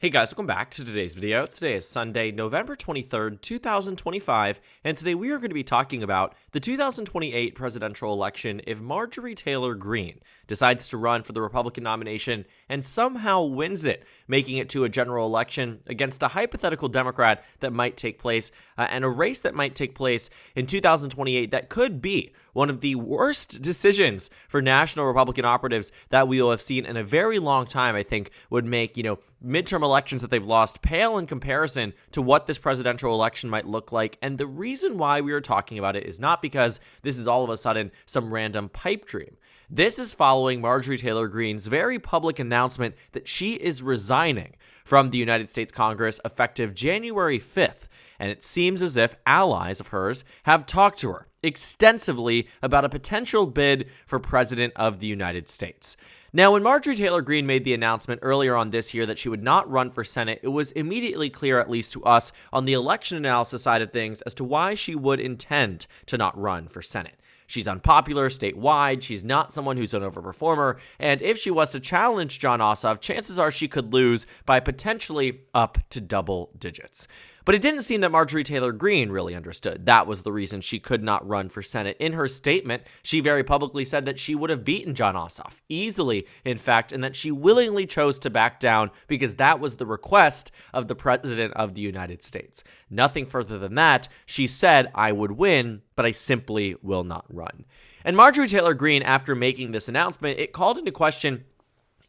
Hey guys, welcome back to today's video. Today is Sunday, November 23rd, 2025, and today we are going to be talking about the 2028 presidential election if Marjorie Taylor Greene decides to run for the Republican nomination and somehow wins it, making it to a general election against a hypothetical Democrat that might take place, and a race that might take place in 2028 that could be one of the worst decisions for national Republican operatives that we will have seen in a very long time. I think would make, midterm elections that they've lost pale in comparison to what this presidential election might look like. And the reason why we are talking about it is not because this is all of a sudden some random pipe dream. This is following Marjorie Taylor Greene's very public announcement that she is resigning from the United States Congress effective January 5th. And it seems as if allies of hers have talked to her extensively about a potential bid for president of the United States. Now, when Marjorie Taylor Greene made the announcement earlier on this year that she would not run for Senate, it was immediately clear, at least to us, on the election analysis side of things, as to why she would intend to not run for Senate. She's unpopular statewide, she's not someone who's an overperformer, and if she was to challenge Jon Ossoff, chances are she could lose by potentially up to double digits. But it didn't seem that Marjorie Taylor Greene really understood that was the reason she could not run for Senate. In her statement, she very publicly said that she would have beaten Jon Ossoff, easily, in fact, and that she willingly chose to back down because that was the request of the President of the United States. Nothing further than that. She said, "I would win, but I simply will not run." And Marjorie Taylor Greene, after making this announcement, it called into question,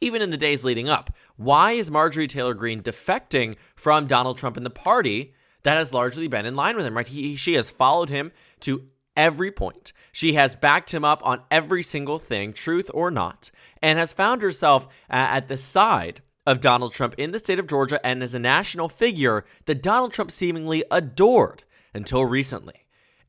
even in the days leading up, why is Marjorie Taylor Greene defecting from Donald Trump and the party that has largely been in line with him, right? She has followed him to every point. She has backed him up on every single thing, truth or not, and has found herself at the side of Donald Trump in the state of Georgia and as a national figure that Donald Trump seemingly adored until recently.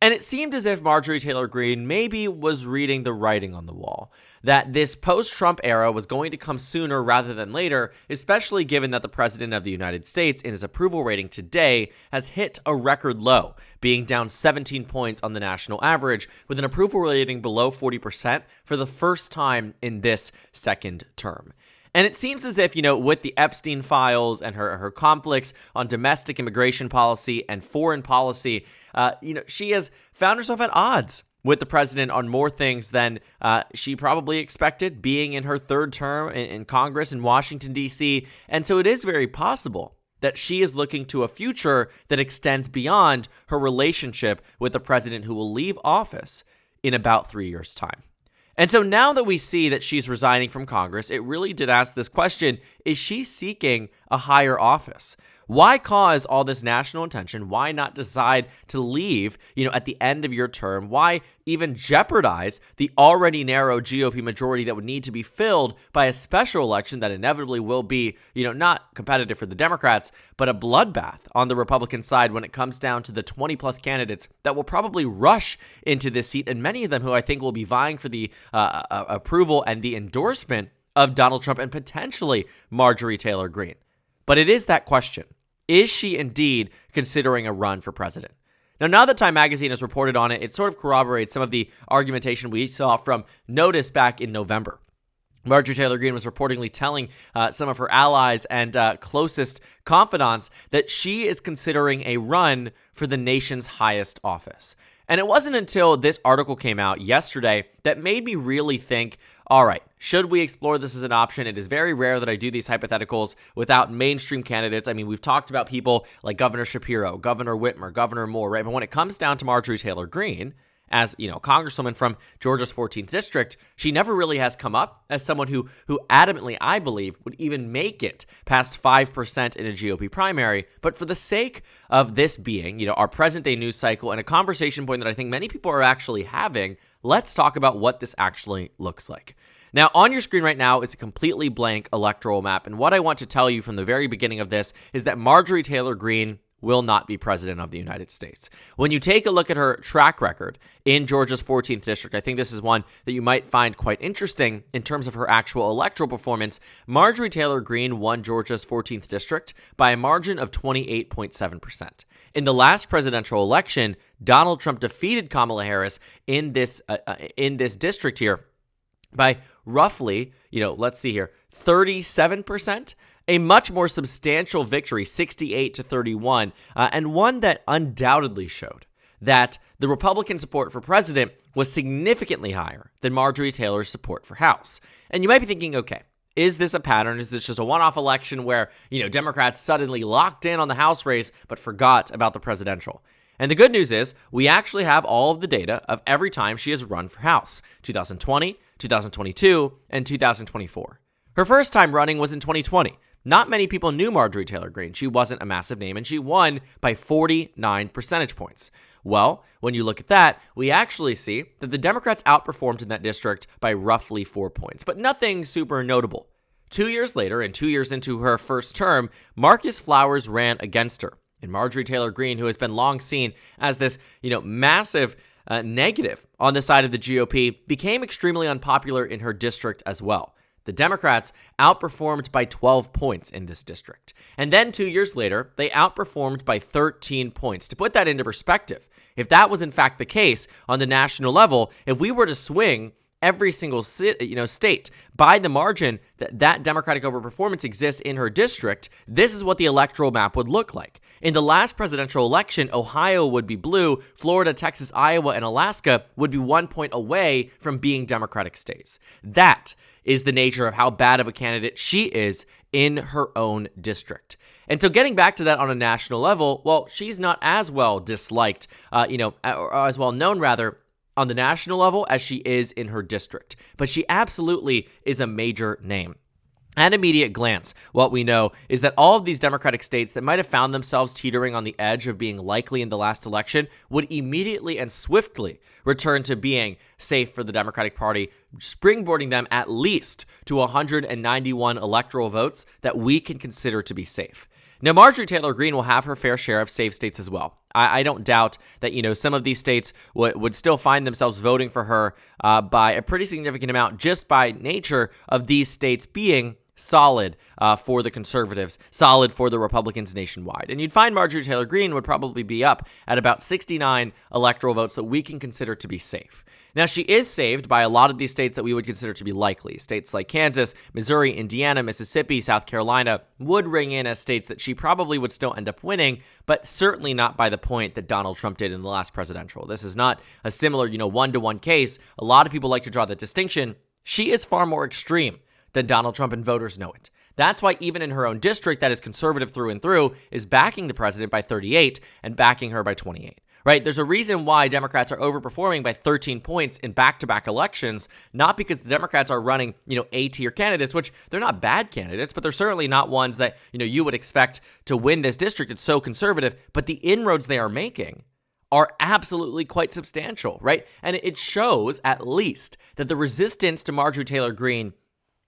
And it seemed as if Marjorie Taylor Greene maybe was reading the writing on the wall, that this post-Trump era was going to come sooner rather than later, especially given that the President of the United States, in his approval rating today, has hit a record low, being down 17 points on the national average, with an approval rating below 40% for the first time in this second term. And it seems as if, with the Epstein files and her conflicts on domestic immigration policy and foreign policy, she has found herself at odds with the president on more things than she probably expected, being in her third term in Congress in Washington, D.C. And so it is very possible that she is looking to a future that extends beyond her relationship with the president who will leave office in about 3 years' time. And so now that we see that she's resigning from Congress, it really did ask this question: is she seeking a higher office? Why cause all this national attention? Why not decide to leave, at the end of your term? Why even jeopardize the already narrow GOP majority that would need to be filled by a special election that inevitably will be, not competitive for the Democrats, but a bloodbath on the Republican side when it comes down to the 20-plus candidates that will probably rush into this seat, and many of them who I think will be vying for the approval and the endorsement of Donald Trump and potentially Marjorie Taylor Greene. But it is that question. Is she indeed considering a run for president? Now that Time Magazine has reported on it, it sort of corroborates some of the argumentation we saw from Notice back in November. Marjorie Taylor Greene was reportedly telling some of her allies and closest confidants that she is considering a run for the nation's highest office. And it wasn't until this article came out yesterday that made me really think, all right, should we explore this as an option? It is very rare that I do these hypotheticals without mainstream candidates. I mean, we've talked about people like Governor Shapiro, Governor Whitmer, Governor Moore, right? But when it comes down to Marjorie Taylor Greene, as Congresswoman from Georgia's 14th district, she never really has come up as someone who adamantly, I believe, would even make it past 5% in a GOP primary. But for the sake of this being, our present day news cycle and a conversation point that I think many people are actually having, let's talk about what this actually looks like. Now, on your screen right now is a completely blank electoral map. And what I want to tell you from the very beginning of this is that Marjorie Taylor Greene will not be president of the United States. When you take a look at her track record in Georgia's 14th district, I think this is one that you might find quite interesting in terms of her actual electoral performance. Marjorie Taylor Greene won Georgia's 14th district by a margin of 28.7%. In the last presidential election, Donald Trump defeated Kamala Harris in this district here by roughly, let's see here, 37%. A much more substantial victory, 68-31, and one that undoubtedly showed that the Republican support for president was significantly higher than Marjorie Taylor's support for House. And you might be thinking, okay, is this a pattern? Is this just a one-off election where, Democrats suddenly locked in on the House race but forgot about the presidential? And the good news is we actually have all of the data of every time she has run for House, 2020, 2022, and 2024. Her first time running was in 2020. Not many people knew Marjorie Taylor Greene. She wasn't a massive name, and she won by 49 percentage points. Well, when you look at that, we actually see that the Democrats outperformed in that district by roughly 4 points, but nothing super notable. 2 years later, and 2 years into her first term, Marcus Flowers ran against her. And Marjorie Taylor Greene, who has been long seen as this, massive negative on the side of the GOP, became extremely unpopular in her district as well. The Democrats outperformed by 12 points in this district. And then 2 years later, they outperformed by 13 points. To put that into perspective, if that was in fact the case on the national level, if we were to swing every single state by the margin that Democratic overperformance exists in her district, this is what the electoral map would look like. In the last presidential election, Ohio would be blue, Florida, Texas, Iowa, and Alaska would be 1 point away from being Democratic states. That is the nature of how bad of a candidate she is in her own district. And so getting back to that on a national level, well, she's not as well disliked, or as well known rather, on the national level as she is in her district. But she absolutely is a major name. At immediate glance, what we know is that all of these Democratic states that might have found themselves teetering on the edge of being likely in the last election would immediately and swiftly return to being safe for the Democratic Party, springboarding them at least to 191 electoral votes that we can consider to be safe. Now, Marjorie Taylor Greene will have her fair share of safe states as well. I don't doubt that, some of these states would still find themselves voting for her by a pretty significant amount just by nature of these states being solid for the conservatives, solid for the Republicans nationwide. And you'd find Marjorie Taylor Greene would probably be up at about 69 electoral votes that we can consider to be safe. Now, she is saved by a lot of these states that we would consider to be likely. States like Kansas, Missouri, Indiana, Mississippi, South Carolina would ring in as states that she probably would still end up winning, but certainly not by the point that Donald Trump did in the last presidential. This is not a similar, one-to-one case. A lot of people like to draw that distinction. She is far more extreme than Donald Trump, and voters know it. That's why even in her own district that is conservative through and through is backing the president by 38 and backing her by 28. Right? There's a reason why Democrats are overperforming by 13 points in back-to-back elections, not because the Democrats are running, A-tier candidates, which they're not bad candidates, but they're certainly not ones that, you would expect to win this district. It's so conservative, but the inroads they are making are absolutely quite substantial, right? And it shows at least that the resistance to Marjorie Taylor Greene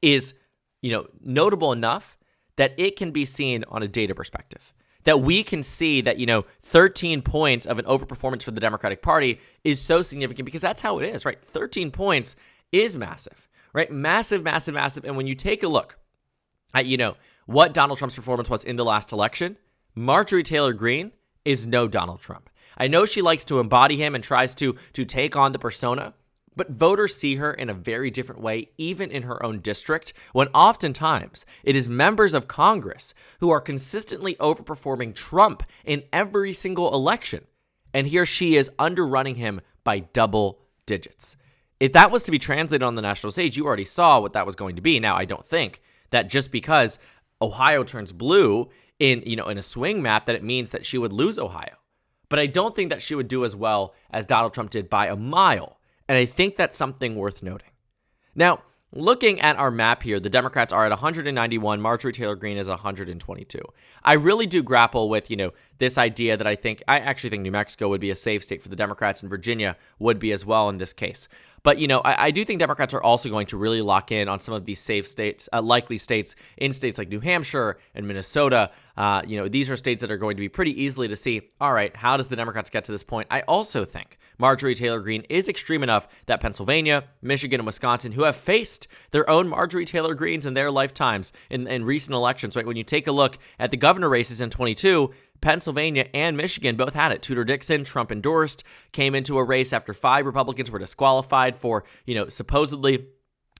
is, notable enough that it can be seen on a data perspective. That we can see that, 13 points of an overperformance for the Democratic Party is so significant because that's how it is, right? 13 points is massive, right? Massive, massive, massive. And when you take a look at, what Donald Trump's performance was in the last election, Marjorie Taylor Greene is no Donald Trump. I know she likes to embody him and tries to take on the persona, but voters see her in a very different way, even in her own district, when oftentimes it is members of Congress who are consistently overperforming Trump in every single election. And here she is underrunning him by double digits. If that was to be translated on the national stage, you already saw what that was going to be. Now, I don't think that just because Ohio turns blue in a swing map that it means that she would lose Ohio. But I don't think that she would do as well as Donald Trump did by a mile. And I think that's something worth noting. Now, looking at our map here, the Democrats are at 191. Marjorie Taylor Greene is 122. I really do grapple with, this idea that I actually think New Mexico would be a safe state for the Democrats, and Virginia would be as well in this case. But, I do think Democrats are also going to really lock in on some of these safe states, likely states in states like New Hampshire and Minnesota. These are states that are going to be pretty easily to see, all right, how does the Democrats get to this point? I also think Marjorie Taylor Greene is extreme enough that Pennsylvania, Michigan, and Wisconsin, who have faced their own Marjorie Taylor Greenes in their lifetimes in recent elections, right? When you take a look at the governor races in 22, Pennsylvania and Michigan both had it. Tudor Dixon, Trump endorsed, came into a race after 5 Republicans were disqualified for, supposedly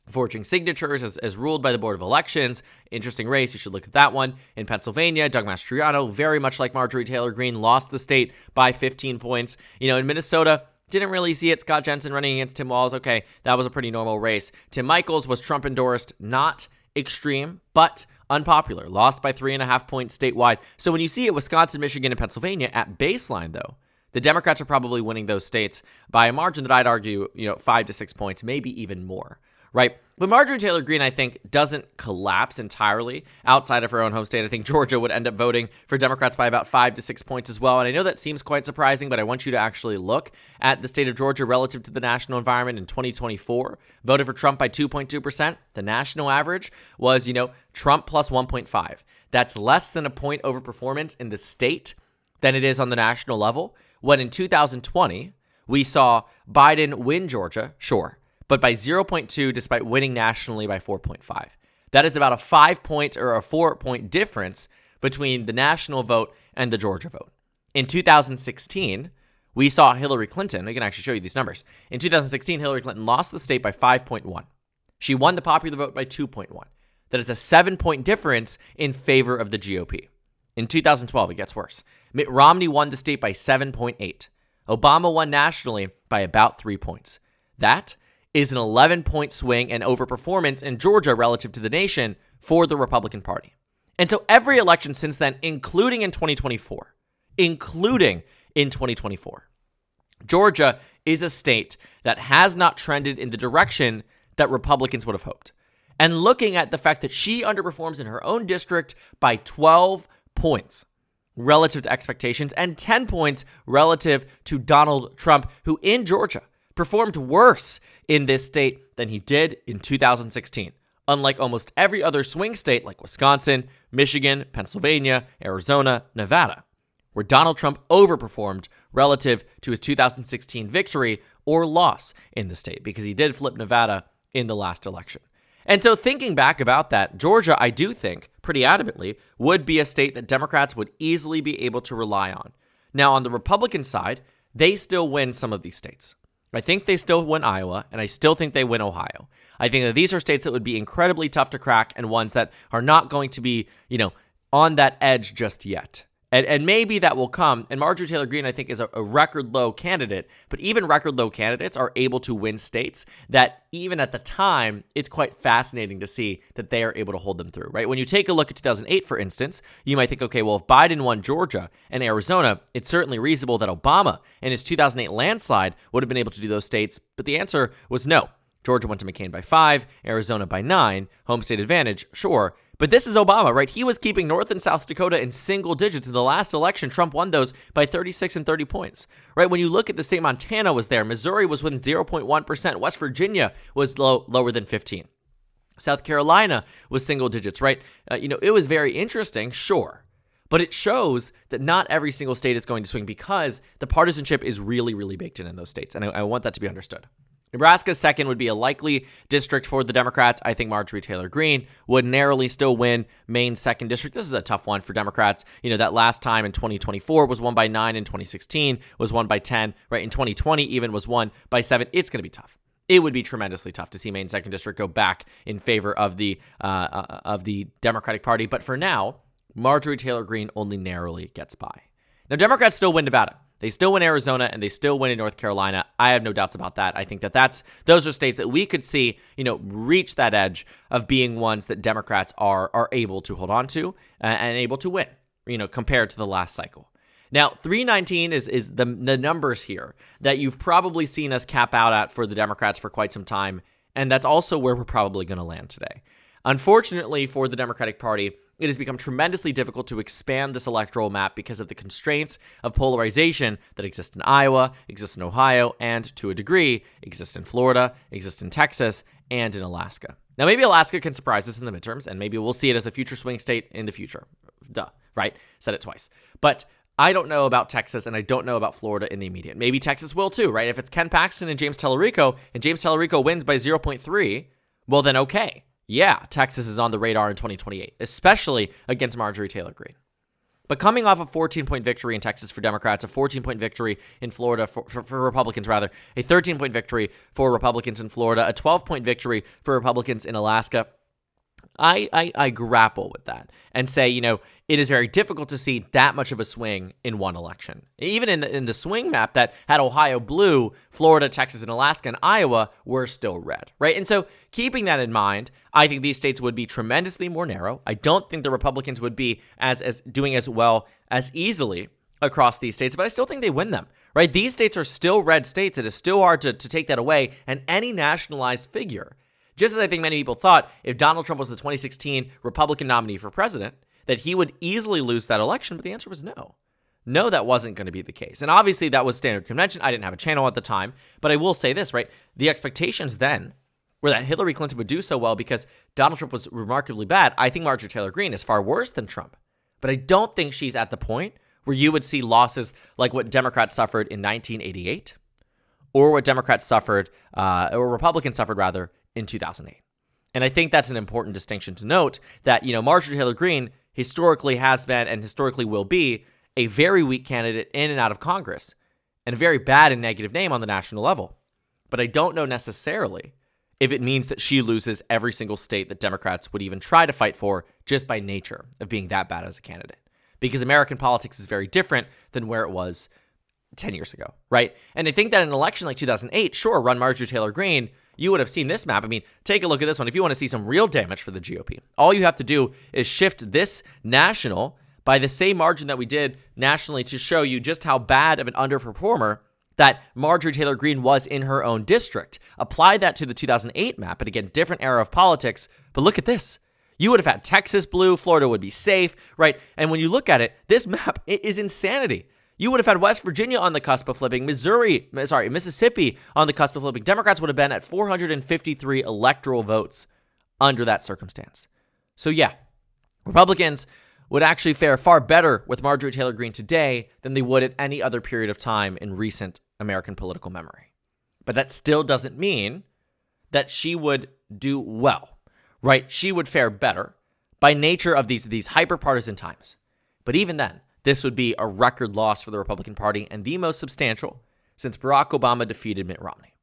forging signatures as ruled by the Board of Elections. Interesting race. You should look at that one. In Pennsylvania, Doug Mastriano, very much like Marjorie Taylor Greene, lost the state by 15 points. In Minnesota, didn't really see it. Scott Jensen running against Tim Walz. Okay, that was a pretty normal race. Tim Michels was Trump endorsed, not extreme, but unpopular. Lost by 3.5 points statewide. So when you see it, Wisconsin, Michigan, and Pennsylvania at baseline, though, the Democrats are probably winning those states by a margin that I'd argue, 5 to 6 points, maybe even more, right? But Marjorie Taylor Greene, I think, doesn't collapse entirely outside of her own home state. I think Georgia would end up voting for Democrats by about 5 to 6 points as well. And I know that seems quite surprising, but I want you to actually look at the state of Georgia relative to the national environment in 2024. Voted for Trump by 2.2%. The national average was, Trump plus 1.5. That's less than a point over performance in the state than it is on the national level. When in 2020, we saw Biden win Georgia, sure, but by 0.2 despite winning nationally by 4.5. That is about a 5-point or a 4-point difference between the national vote and the Georgia vote. In 2016, we saw Hillary Clinton. I can actually show you these numbers. In 2016, Hillary Clinton lost the state by 5.1. She won the popular vote by 2.1. That is a 7-point difference in favor of the GOP. In 2012, it gets worse. Mitt Romney won the state by 7.8. Obama won nationally by about 3 points. That is an 11-point swing and overperformance in Georgia relative to the nation for the Republican Party. And so every election since then, including in 2024, Georgia is a state that has not trended in the direction that Republicans would have hoped. And looking at the fact that she underperforms in her own district by 12 points relative to expectations and 10 points relative to Donald Trump, who in Georgia performed worse in this state than he did in 2016. Unlike almost every other swing state like Wisconsin, Michigan, Pennsylvania, Arizona, Nevada, where Donald Trump overperformed relative to his 2016 victory or loss in the state, because he did flip Nevada in the last election. And so thinking back about that, Georgia, I do think, pretty adamantly, would be a state that Democrats would easily be able to rely on. Now, on the Republican side, they still win some of these states. I think they still win Iowa, and I still think they win Ohio. I think that these are states that would be incredibly tough to crack and ones that are not going to be, on that edge just yet. And maybe that will come. And Marjorie Taylor Greene, I think, is a record low candidate. But even record low candidates are able to win states that even at the time, it's quite fascinating to see that they are able to hold them through, right? When you take a look at 2008, for instance, you might think, okay, well, if Biden won Georgia and Arizona, it's certainly reasonable that Obama in his 2008 landslide would have been able to do those states. But the answer was no. Georgia went to McCain by 5, Arizona by 9, home state advantage, sure. But this is Obama, right? He was keeping North and South Dakota in single digits. In the last election, Trump won those by 36 and 30 points, right? When you look at the state, Montana was there. Missouri was within 0.1%. West Virginia was lower than 15. South Carolina was single digits, right? It was very interesting, sure. But it shows that not every single state is going to swing because the partisanship is really, really baked in those states. And I want that to be understood. Nebraska's second would be a likely district for the Democrats. I think Marjorie Taylor Greene would narrowly still win Maine's second district. This is a tough one for Democrats. That last time in 2024 was won by 9, in 2016 was won by 10, right? In 2020 even was won by 7. It's going to be tough. It would be tremendously tough to see Maine's second district go back in favor of the Democratic Party. But for now, Marjorie Taylor Greene only narrowly gets by. Now, Democrats still win Nevada. They still win Arizona, and they still win in North Carolina. I have no doubts about that. I think those are states that we could see, reach that edge of being ones that Democrats are able to hold on to and able to win, compared to the last cycle. Now, 319 is the numbers here that you've probably seen us cap out at for the Democrats for quite some time, and that's also where we're probably going to land today. Unfortunately for the Democratic Party, it has become tremendously difficult to expand this electoral map because of the constraints of polarization that exist in Iowa, exist in Ohio, and to a degree, exist in Florida, exist in Texas, and in Alaska. Now, maybe Alaska can surprise us in the midterms, and maybe we'll see it as a future swing state in the future. Duh, right? Said it twice. But I don't know about Texas, and I don't know about Florida in the immediate. Maybe Texas will too, right? If it's Ken Paxton and James Tellerico wins by 0.3, well then okay. Yeah, Texas is on the radar in 2028, especially against Marjorie Taylor Greene. But coming off a 14-point victory in Texas for Democrats, a 14-point victory in Florida for Republicans, rather, a 13-point victory for Republicans in Florida, a 12-point victory for Republicans in Alaska, I grapple with that and say, it is very difficult to see that much of a swing in one election. Even in the swing map that had Ohio blue, Florida, Texas, and Alaska, and Iowa were still red, right? And so keeping that in mind, I think these states would be tremendously more narrow. I don't think the Republicans would be as doing as well as easily across these states, but I still think they win them, right? These states are still red states. It is still hard to take that away, and any nationalized figure, just as I think many people thought if Donald Trump was the 2016 Republican nominee for president, that he would easily lose that election, but the answer was no. No, that wasn't going to be the case. And obviously that was standard convention. I didn't have a channel at the time, but I will say this, right? The expectations then were that Hillary Clinton would do so well because Donald Trump was remarkably bad. I think Marjorie Taylor Greene is far worse than Trump, but I don't think she's at the point where you would see losses like what Democrats suffered in 1988 or what Democrats suffered, or Republicans suffered rather, in 2008. And I think that's an important distinction to note that, Marjorie Taylor Greene historically has been and historically will be a very weak candidate in and out of Congress and a very bad and negative name on the national level. But I don't know necessarily if it means that she loses every single state that Democrats would even try to fight for just by nature of being that bad as a candidate. Because American politics is very different than where it was 10 years ago, right? And I think that in an election like 2008, sure, run Marjorie Taylor Greene, you would have seen this map. I mean, take a look at this one. If you want to see some real damage for the GOP, all you have to do is shift this national by the same margin that we did nationally to show you just how bad of an underperformer that Marjorie Taylor Greene was in her own district. Apply that to the 2008 map, and again, different era of politics, but look at this. You would have had Texas blue, Florida would be safe, right? And when you look at it, this map is insanity. You would have had West Virginia on the cusp of flipping, Mississippi on the cusp of flipping. Democrats would have been at 453 electoral votes under that circumstance. So yeah, Republicans would actually fare far better with Marjorie Taylor Greene today than they would at any other period of time in recent American political memory. But that still doesn't mean that she would do well, right? She would fare better by nature of these hyper-partisan times. But even then, this would be a record loss for the Republican Party and the most substantial since Barack Obama defeated Mitt Romney.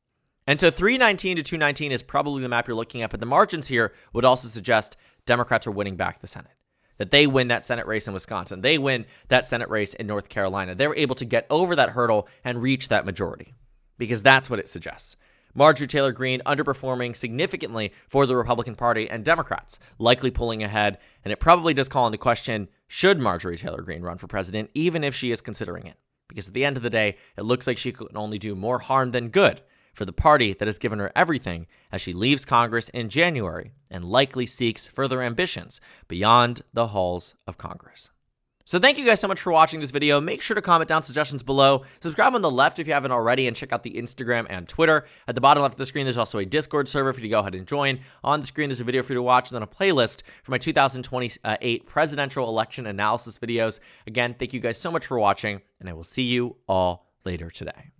And so 319 to 219 is probably the map you're looking at, but the margins here would also suggest Democrats are winning back the Senate, that they win that Senate race in Wisconsin. They win that Senate race in North Carolina. They're able to get over that hurdle and reach that majority because that's what it suggests. Marjorie Taylor Greene underperforming significantly for the Republican Party and Democrats, likely pulling ahead, and it probably does call into question, should Marjorie Taylor Greene run for president, even if she is considering it? Because at the end of the day, it looks like she can only do more harm than good for the party that has given her everything as she leaves Congress in January and likely seeks further ambitions beyond the halls of Congress. So thank you guys so much for watching this video. Make sure to comment down suggestions below. Subscribe on the left if you haven't already, and check out the Instagram and Twitter. At the bottom left of the screen, there's also a Discord server for you to go ahead and join. On the screen, there's a video for you to watch, and then a playlist for my 2028 presidential election analysis videos. Again, thank you guys so much for watching, and I will see you all later today.